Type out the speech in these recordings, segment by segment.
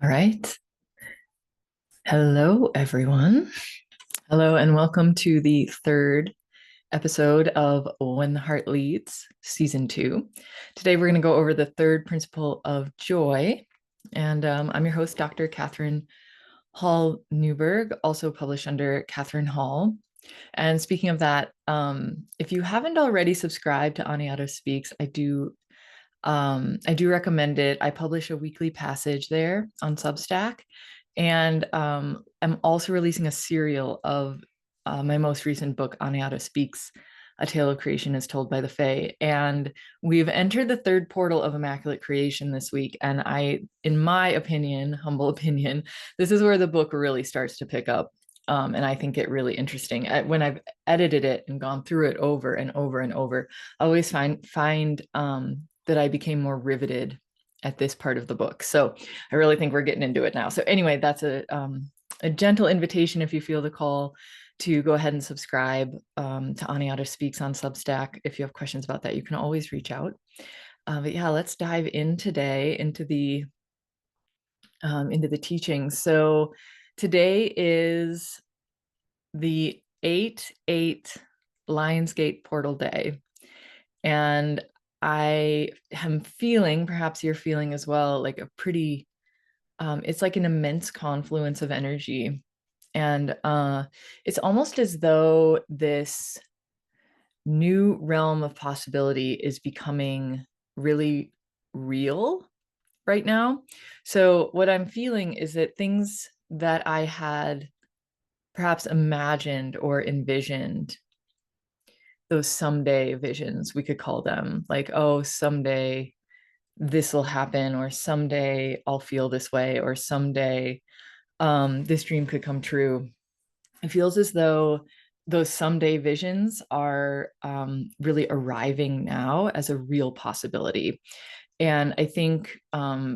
All right. Hello, everyone. Hello, and welcome to the third episode of When the Heart Leads, Season 2. Today, we're going to go over the third principle of joy. And I'm your host, Dr. Catherine Hall Newberg, also published under Catherine Hall. And speaking of that, if you haven't already subscribed to Aniata Speaks, I do recommend it. I publish a weekly passage there on Substack, and I'm also releasing a serial of my most recent book, Aniata Speaks, A Tale of Creation is Told by the Fae. And we've entered the third portal of Immaculate Creation this week. And in my opinion, humble opinion, this is where the book really starts to pick up. And I think it really interesting. When I've edited it and gone through it over and over and over, I always find that I became more riveted at this part of the book. So I really think we're getting into it now. So anyway, that's a gentle invitation if you feel the call to go ahead and subscribe to Aniata Speaks on Substack. If you have questions about that, you can always reach out. But yeah, let's dive in today into the teaching. So today is the 8/8 Lionsgate Portal Day. And I am feeling, perhaps you're feeling as well, like a pretty, it's like an immense confluence of energy. And it's almost as though this new realm of possibility is becoming really real right now. So, what I'm feeling is that things that I had perhaps imagined or envisioned, those someday visions, we could call them, like, oh, someday this will happen, or someday I'll feel this way, or someday this dream could come true. It feels as though those someday visions are really arriving now as a real possibility. And I think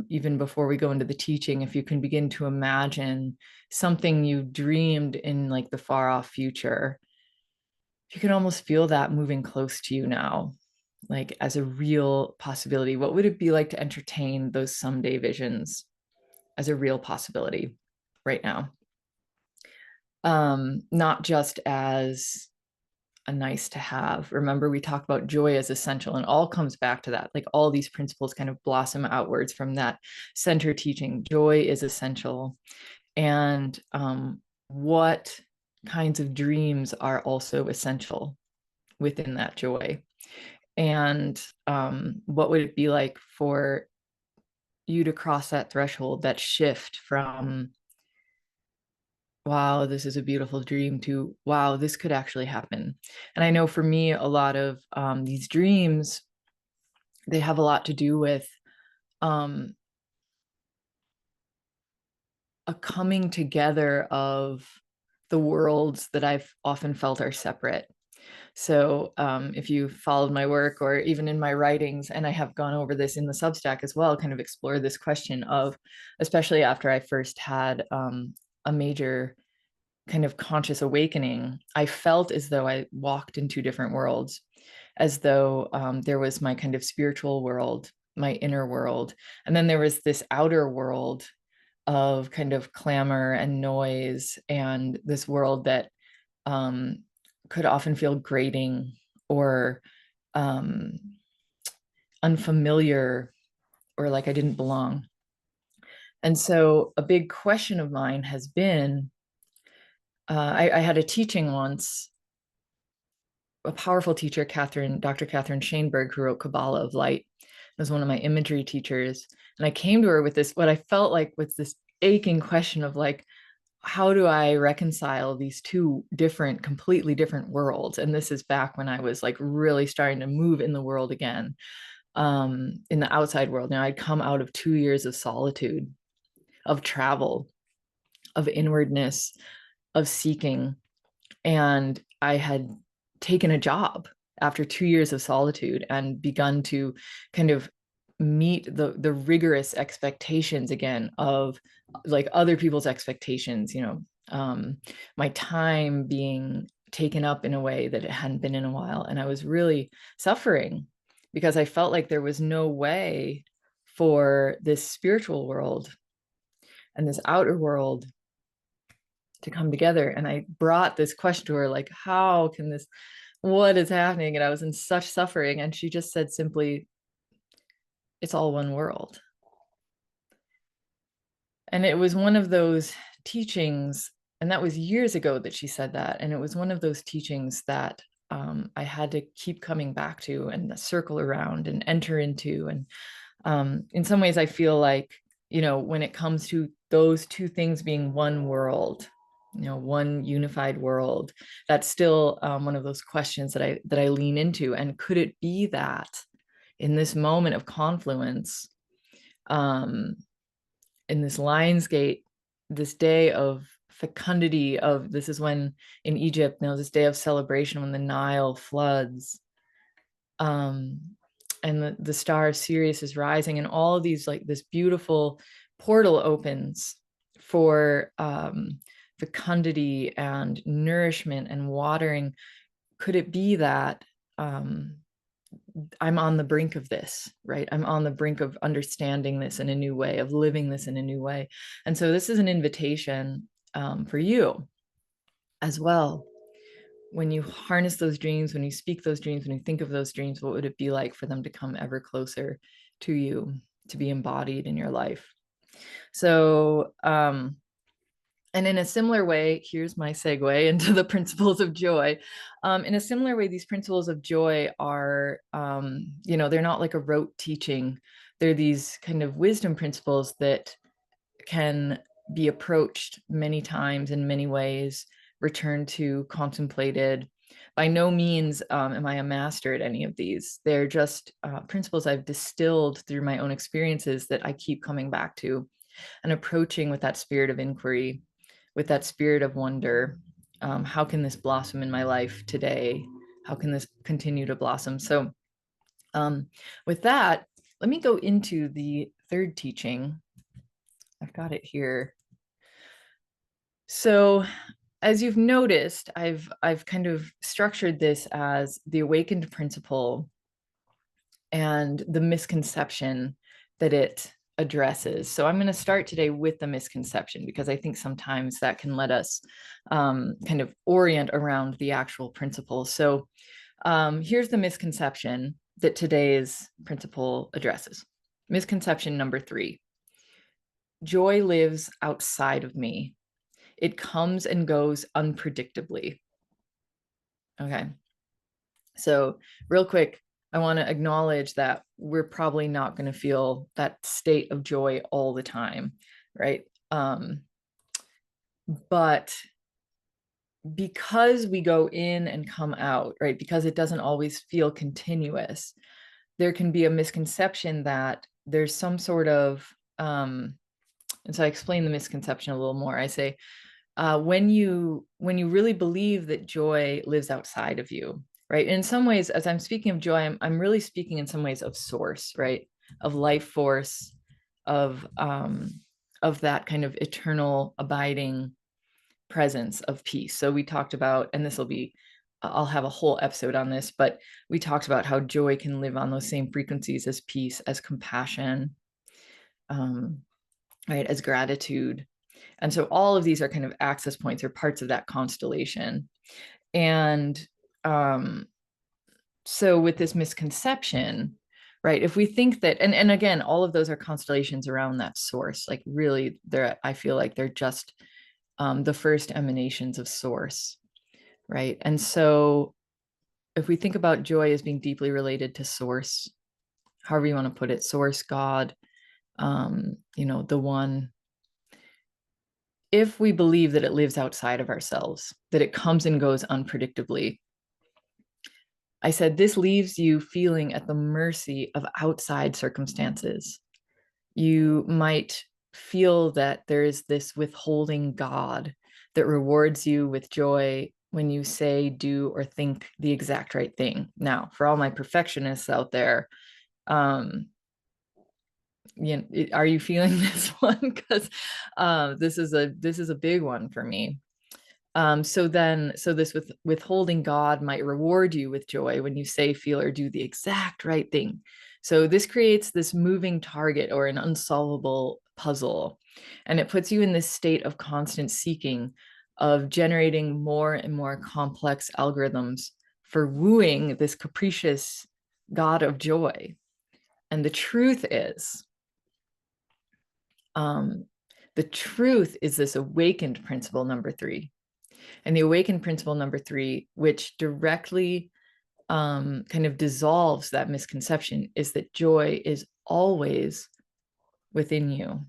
even before we go into the teaching, if you can begin to imagine something you dreamed in like the far off future, you can almost feel that moving close to you now, like as a real possibility. What would it be like to entertain those someday visions as a real possibility right now? Not just as a nice to have. Remember, we talk about joy as essential, and all comes back to that. Like all these principles kind of blossom outwards from that center teaching. Joy is essential. And what kinds of dreams are also essential within that joy? And what would it be like for you to cross that threshold, that shift from, wow, this is a beautiful dream, to, wow, this could actually happen? And I know for me, a lot of these dreams, they have a lot to do with um, a coming together of the worlds that I've often felt are separate. So if you followed my work or even in my writings, and I have gone over this in the Substack as well, kind of explore this question of, especially after I first had a major kind of conscious awakening, I felt as though I walked in two different worlds, as though there was my kind of spiritual world, my inner world, and then there was this outer world of kind of clamor and noise, and this world that um, could often feel grating or um, unfamiliar, or like I didn't belong. And so a big question of mine has been, I had a teaching once, a powerful teacher, Dr. Catherine Shainberg, who wrote Kabbalah of Light, was one of my imagery teachers. And I came to her with this, what I felt like was this aching question of like, how do I reconcile these two different, completely different worlds? And this is back when I was like really starting to move in the world again, in the outside world. Now I'd come out of 2 years of solitude, of travel, of inwardness, of seeking. And I had taken a job after 2 years of solitude and begun to kind of meet the rigorous expectations again of like other people's expectations, my time being taken up in a way that it hadn't been in a while. And I was really suffering because I felt like there was no way for this spiritual world and this outer world to come together. And I brought this question to her, like, how can this, what is happening? And I was in such suffering. And she just said simply, it's all one world. And it was one of those teachings, and that was years ago that she said that. And it was one of those teachings that I had to keep coming back to and circle around and enter into. And in some ways, I feel like, when it comes to those two things being one world, one unified world, that's still one of those questions that I lean into. And could it be that in this moment of confluence, in this Lionsgate, this day of fecundity, this is when in Egypt, this day of celebration when the Nile floods, and the star of Sirius is rising, and all of these, like, this beautiful portal opens for fecundity and nourishment and watering. Could it be that I'm on the brink of this, right? I'm on the brink of understanding this in a new way, of living this in a new way. And so this is an invitation for you as well. When you harness those dreams, when you speak those dreams, when you think of those dreams, what would it be like for them to come ever closer to you, to be embodied in your life? So, and in a similar way, here's my segue into the principles of joy. In a similar way, these principles of joy are, they're not like a rote teaching. They're these kind of wisdom principles that can be approached many times in many ways, returned to, contemplated. By no means am I a master at any of these. They're just principles I've distilled through my own experiences that I keep coming back to and approaching with that spirit of inquiry, with that spirit of wonder. How can this blossom in my life today? How can this continue to blossom? So with that, let me go into the third teaching. I've got it here. So as you've noticed, I've kind of structured this as the awakened principle and the misconception that it addresses. So I'm going to start today with the misconception, because I think sometimes that can let us kind of orient around the actual principle. So here's the misconception that today's principle addresses. Misconception number 3: joy lives outside of me. It comes and goes unpredictably. Okay. So real quick, I want to acknowledge that we're probably not going to feel that state of joy all the time, right? But because we go in and come out, right? Because it doesn't always feel continuous, there can be a misconception that there's some sort of, and so I explain the misconception a little more. I say, when you really believe that joy lives outside of you, right? In some ways, as I'm speaking of joy, I'm really speaking in some ways of source, right? Of life force, of that kind of eternal abiding presence of peace. So we talked about, and this will be, I'll have a whole episode on this, but we talked about how joy can live on those same frequencies as peace, as compassion, right? As gratitude. And so all of these are kind of access points or parts of that constellation. And so with this misconception, right, if we think that, and again, all of those are constellations around that source, like really I feel like they're just the first emanations of source, right? And so if we think about joy as being deeply related to source, however you want to put it, source, God, the one, if we believe that it lives outside of ourselves, that it comes and goes unpredictably, I said, this leaves you feeling at the mercy of outside circumstances. You might feel that there is this withholding God that rewards you with joy when you say, do, or think the exact right thing. Now, for all my perfectionists out there, are you feeling this one? Because this is a big one for me. So this withholding God might reward you with joy when you say, feel, or do the exact right thing. So this creates this moving target or an unsolvable puzzle. And it puts you in this state of constant seeking, of generating more and more complex algorithms for wooing this capricious God of joy. And the truth is this awakened principle number 3. And the awakened principle number 3, which directly kind of dissolves that misconception, is that joy is always within you.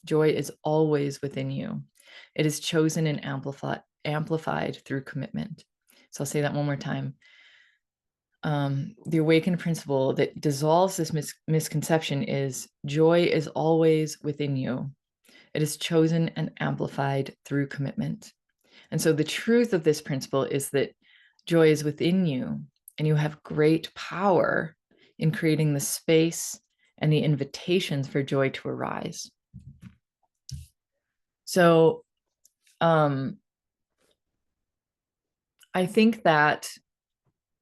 Joy is always within you. It is chosen and amplified through commitment. So I'll say that one more time. The awakened principle that dissolves this misconception is joy is always within you. It is chosen and amplified through commitment. And so the truth of this principle is that joy is within you, and you have great power in creating the space and the invitations for joy to arise. So I think that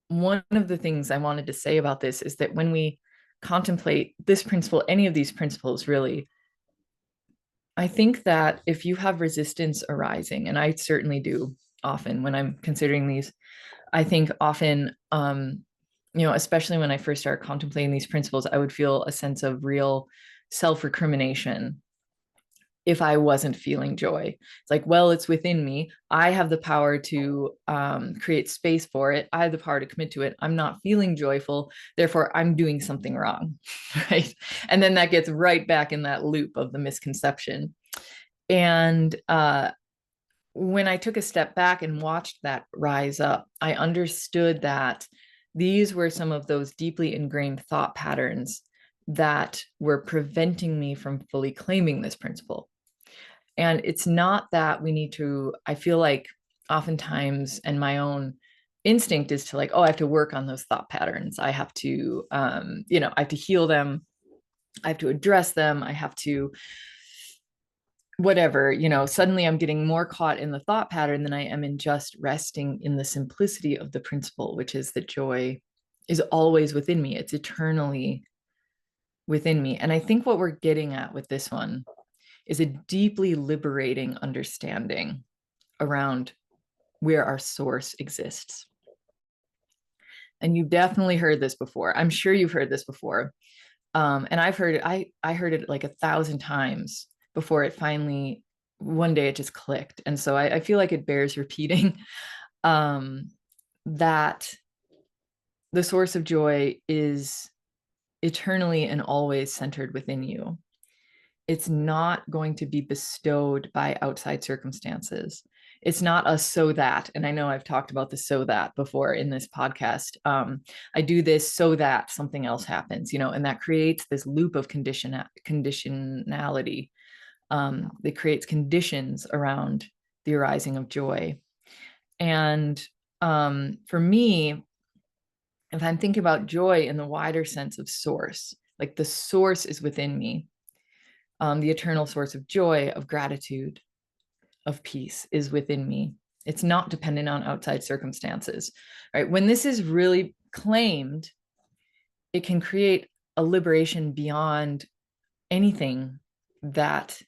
one of the things I wanted to say about this is that when we contemplate this principle, any of these principles really, I think that if you have resistance arising, and I certainly do often when I'm considering these, I think often, especially when I first started contemplating these principles, I would feel a sense of real self-recrimination if I wasn't feeling joy. It's like, well, it's within me. I have the power to create space for it. I have the power to commit to it. I'm not feeling joyful. Therefore, I'm doing something wrong, right? And then that gets right back in that loop of the misconception. And when I took a step back and watched that rise up, I understood that these were some of those deeply ingrained thought patterns that were preventing me from fully claiming this principle. And it's not that we need to, I feel like oftentimes, and my own instinct is to like, oh, I have to work on those thought patterns. I have to, I have to heal them. I have to address them. I have to, whatever, suddenly I'm getting more caught in the thought pattern than I am in just resting in the simplicity of the principle, which is that joy is always within me. It's eternally within me. And I think what we're getting at with this one is a deeply liberating understanding around where our source exists. And you've definitely heard this before. I'm sure you've heard this before. And I've heard it, I heard it like 1,000 times before it finally, one day it just clicked. And so I feel like it bears repeating, that the source of joy is eternally and always centered within you. It's not going to be bestowed by outside circumstances. It's not a so that, and I know I've talked about the so that before in this podcast. I do this so that something else happens, and that creates this loop of conditionality that creates conditions around the arising of joy. And for me, if I'm thinking about joy in the wider sense of source, like the source is within me, the eternal source of joy, of gratitude, of peace is within me. It's not dependent on outside circumstances, right? When this is really claimed, it can create a liberation beyond anything that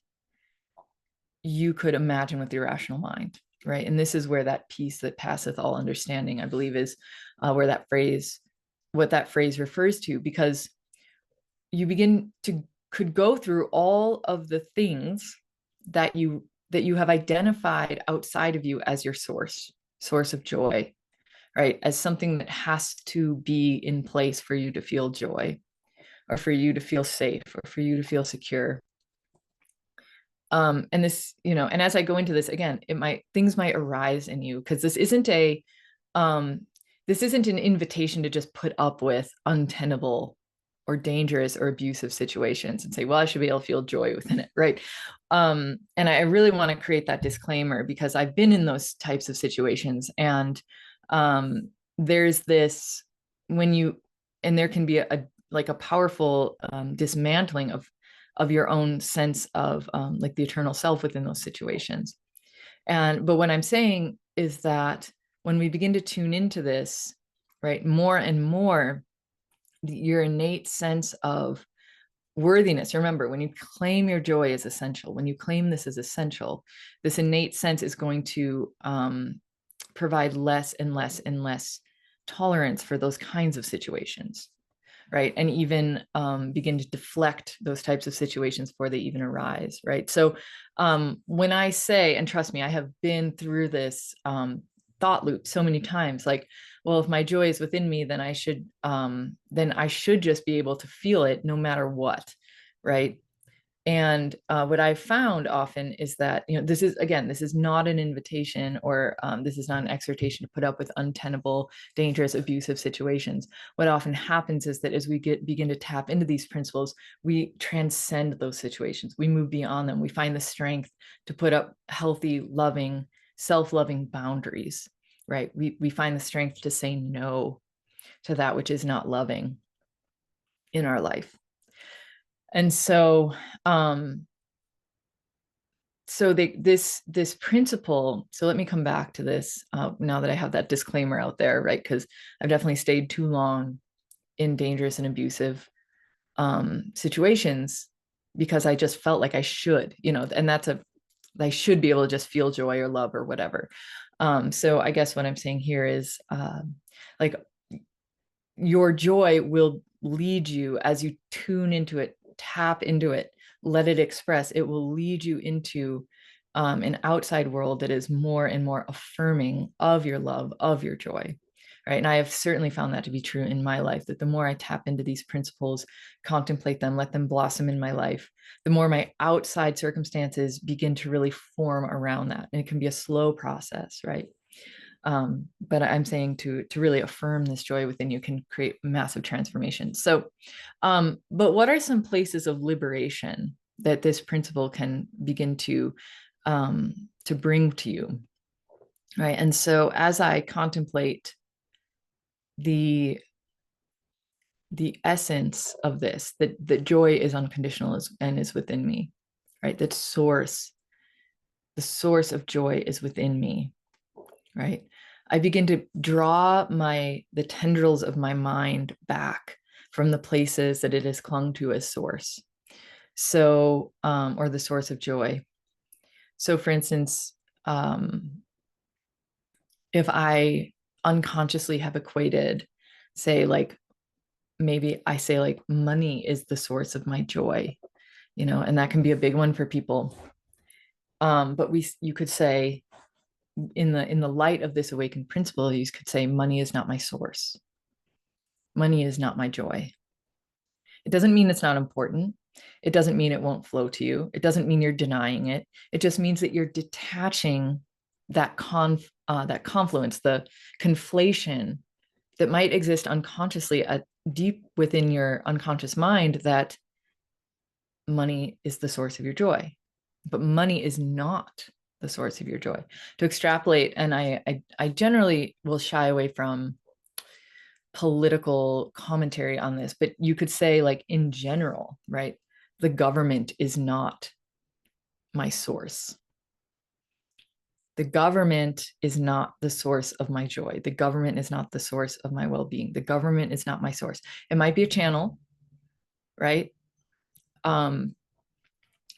you could imagine with your rational mind, right? And this is where that peace that passeth all understanding, I believe, is what that phrase refers to, because you begin to could go through all of the things that you have identified outside of you as your source of joy, right? As something that has to be in place for you to feel joy, or for you to feel safe, or for you to feel secure. And this, and as I go into this again, things might arise in you, because this isn't an invitation to just put up with untenable or dangerous or abusive situations and say, well, I should be able to feel joy within it, right? And I really want to create that disclaimer, because I've been in those types of situations, and there's this, and there can be a powerful dismantling of your own sense of like the eternal self within those situations. But what I'm saying is that when we begin to tune into this, right, more and more, your innate sense of worthiness. Remember, when you claim your joy as essential, when you claim this as essential, this innate sense is going to provide less and less and less tolerance for those kinds of situations, right? And even begin to deflect those types of situations before they even arise, right? So when I say, and trust me, I have been through this thought loop so many times, like, well, if my joy is within me, then I should just be able to feel it no matter what, right? And what I've found often is that, this is not an invitation, or this is not an exhortation to put up with untenable, dangerous, abusive situations. What often happens is that as we begin to tap into these principles, we transcend those situations. We move beyond them. We find the strength to put up healthy, loving, self-loving boundaries, right? We find the strength to say no to that which is not loving in our life. And so this principle, so let me come back to this now that I have that disclaimer out there, right? Because I've definitely stayed too long in dangerous and abusive situations because I just felt like I should, and I should be able to just feel joy or love or whatever. So I guess what I'm saying here is like, your joy will lead you, as you tune into it, tap into it, let it express, it will lead you into an outside world that is more and more affirming of your love, of your joy, right? And I have certainly found that to be true in my life, that the more I tap into these principles, contemplate them, let them blossom in my life, the more my outside circumstances begin to really form around that. And it can be a slow process, right? But I'm saying to really affirm this joy within you can create massive transformation. So, but what are some places of liberation that this principle can begin to bring to you, right? And so, as I contemplate the essence of this, that joy is unconditional and is within me, right? The source of joy is within me, right? I begin to draw the tendrils of my mind back from the places that it has clung to as source. So, or the source of joy. So for instance, if I unconsciously have equated, say, like, maybe I say like money is the source of my joy, and that can be a big one for people. But you could say, in the light of this awakened principle, you could say, money is not my source. Money is not my joy. It doesn't mean it's not important. It doesn't mean it won't flow to you. It doesn't mean you're denying it. It just means that you're detaching that confluence, the conflation that might exist unconsciously deep within your unconscious mind, that money is the source of your joy. But money is not the source of your joy. To extrapolate, and I generally will shy away from political commentary on this, but you could say, like, in general, right? The government is not my source. The government is not the source of my joy. The government is not the source of my well-being. The government is not my source. It might be a channel, right?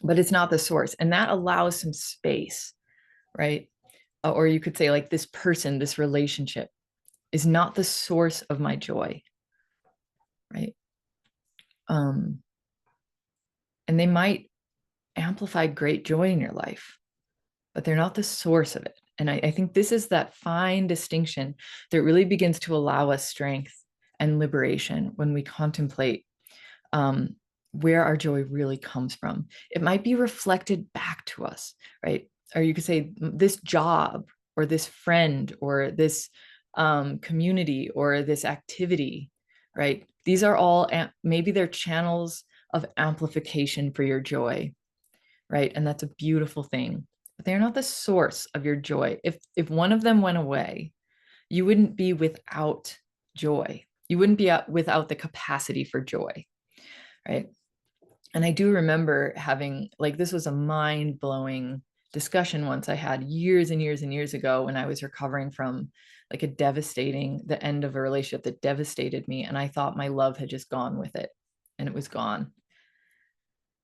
But it's not the source. And that allows some space, right? Or you could say, like, this person, this relationship is not the source of my joy, right? And they might amplify great joy in your life, but they're not the source of it. And I think this is that fine distinction that really begins to allow us strength and liberation when we contemplate where our joy really comes from. It might be reflected back to us, right? Or you could say, this job or this friend or this community or this activity, right? These are all, maybe they're channels of amplification for your joy, right? And that's a beautiful thing. But they're not the source of your joy. If one of them went away, you wouldn't be without joy. You wouldn't be without the capacity for joy, right? And I do remember having, like, this was a mind-blowing discussion once I had years and years and years ago when I was recovering from, like, the end of a relationship that devastated me. And I thought my love had just gone with it, and it was gone.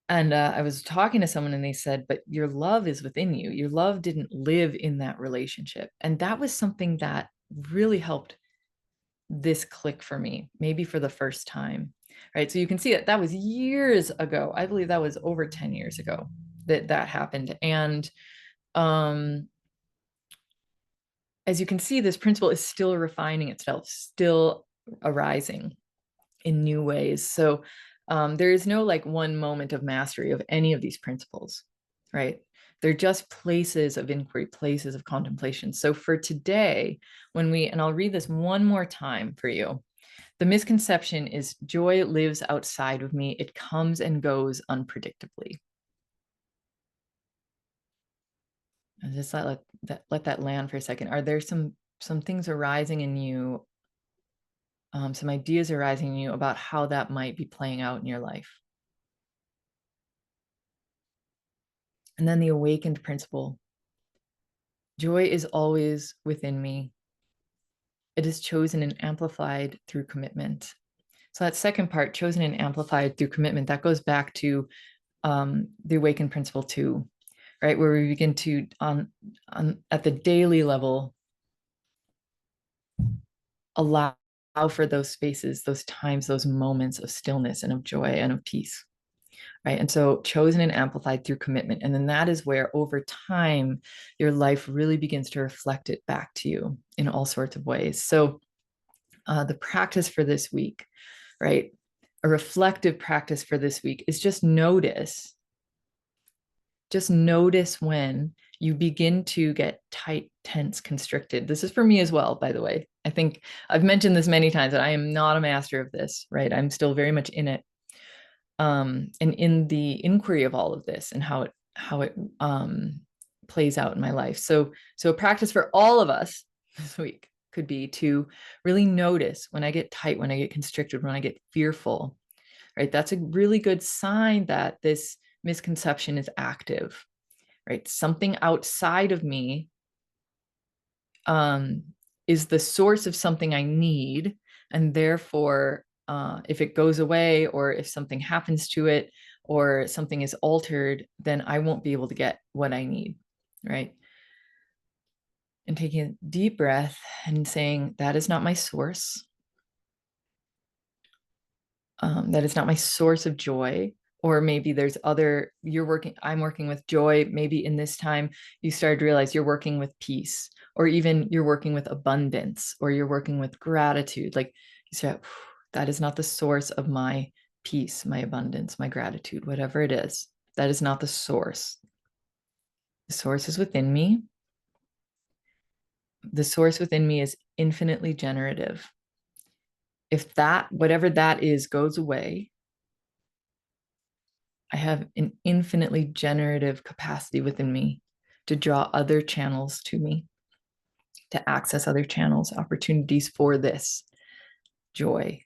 And I was talking to someone and they said, but your love is within you. Your love didn't live in that relationship. And that was something that really helped this click for me, maybe for the first time. Right. So you can see that that was years ago. I believe that was over 10 years ago that that happened. And um, as you can see, this principle is still refining itself, still arising in new ways. So there is no like one moment of mastery of any of these principles, right? They're just places of inquiry, places of contemplation. So for today, when we, and I'll read this one more time for you. The misconception is joy lives outside of me. It comes and goes unpredictably. And just let that land for a second. Are there some things arising in you, some ideas arising in you about how that might be playing out in your life? And then the awakened principle. Joy is always within me. It is chosen and amplified through commitment. So that second part, chosen and amplified through commitment, that goes back to the awakened principle too, right? Where we begin to, at the daily level, allow for those spaces, those times, those moments of stillness and of joy and of peace. Right. And so chosen and amplified through commitment. And then that is where over time, your life really begins to reflect it back to you in all sorts of ways. So the practice for this week, right? A reflective practice for this week is just notice when you begin to get tight, tense, constricted. This is for me as well, by the way. I think I've mentioned this many times that I am not a master of this, right? I'm still very much in it. And in the inquiry of all of this and how it plays out in my life. So a practice for all of us this week could be to really notice when I get tight, when I get constricted, when I get fearful, right? That's a really good sign that this misconception is active, right? Something outside of me is the source of something I need, and therefore if it goes away or if something happens to it or something is altered, then I won't be able to get what I need, right? And taking a deep breath and saying, that is not my source. That is not my source of joy. Or maybe there's other, I'm working with joy. Maybe in this time you started to realize you're working with peace, or even you're working with abundance, or you're working with gratitude. Like you said, that is not the source of my peace, my abundance, my gratitude, whatever it is. That is not the source. The source is within me. The source within me is infinitely generative. If that, whatever that is, goes away, I have an infinitely generative capacity within me to draw other channels to me, to access other channels, opportunities for this joy,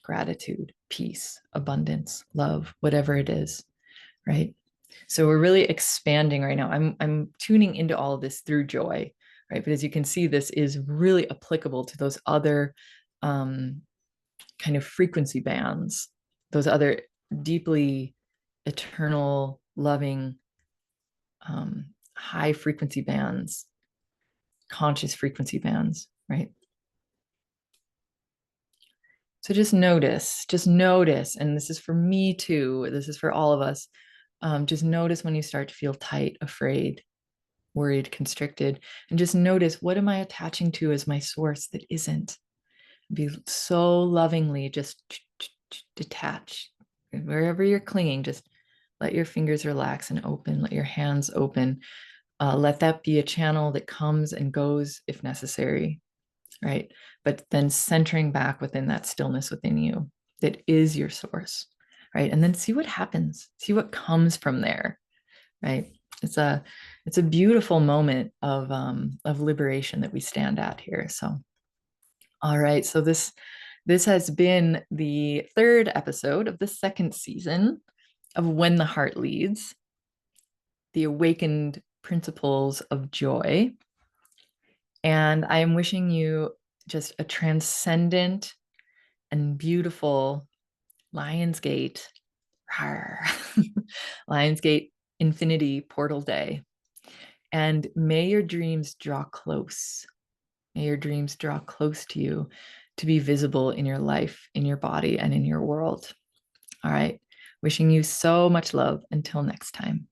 gratitude, peace, abundance, love, whatever it is, right? So we're really expanding right now. I'm tuning into all of this through joy, right? But as you can see, this is really applicable to those other kind of frequency bands, those other deeply eternal, loving, high frequency bands, conscious frequency bands, right? So just notice, and this is for me too, this is for all of us. Just notice when you start to feel tight, afraid, worried, constricted, and just notice, what am I attaching to as my source that isn't? Be so lovingly just detach. Wherever you're clinging, just let your fingers relax and open, let your hands open. Let that be a channel that comes and goes if necessary, right? But then centering back within that stillness within you that is your source, right? And then see what happens, see what comes from there, right? It's a beautiful moment of liberation that we stand at here. So, all right. So this has been the third episode of the second season of When the Heart Leads, the awakened principles of joy. And I am wishing you just a transcendent and beautiful Lionsgate Lionsgate Infinity Portal Day. And may your dreams draw close. May your dreams draw close to you to be visible in your life, in your body, and in your world. All right. Wishing you so much love. Until next time.